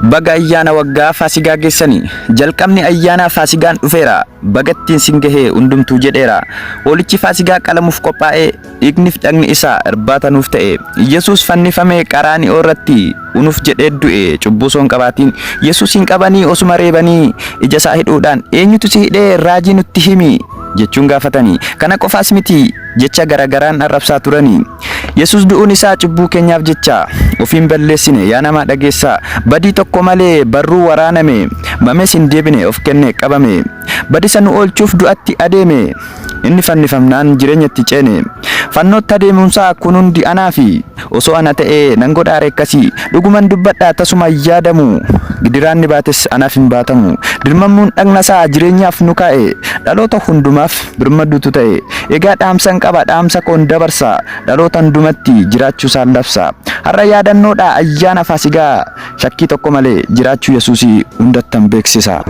Baga ayyaana waggaa Faasigaa geessanii jalqabni ayyaana Faasigaan dhufeera bagattiin singahee hundumtuu jedheera hoolichi Faasigaa qalamuuf qophaa'ee dhiigniif dhagni isaa irbaata nuuf ta'e Yesuus fannifamee qaraani'oo irratti unuuf jedhee du'e cubbuu soon qabaatiin Yesuusin qabanii osuma reebanii ija isaa hidhuudhaan eenyutu si hidhee raajii nutti himi jechuun gaafatanii kana qofaas miti jecha garagaraan arrabsaa turanii Yesuus du'uun isaa cubbuu keenyaaf jecha ofiin balleessine yaa nama dhageessaa badii tokko malee barruu waraaname mames hin deebine of kenne qabame badisa nu oolchuuf du'atti adeeme inni fannifamnaan jireenyatti ceene fannootti adeemuunsaa kun hundi anaafi osoo ana ta'ee nan godhaare akkasii dhuguman dubbadhaa tasuma yaadamu gidiraanni baates anaaf hin baatamu dirmammuun dhagnasaa jireenyaaf nu kaa'e dhaloota hundumaaf birmadduutu ta'e egaa dhaamsan qaba dhaamsa koon dabarsa dhaloota hundumatti jiraachuu isaan labsa har'a yaadannoodha ayyaana Faasigaa shakkii tokko malee jiraachuu Yesuusii hundattan beeksisa.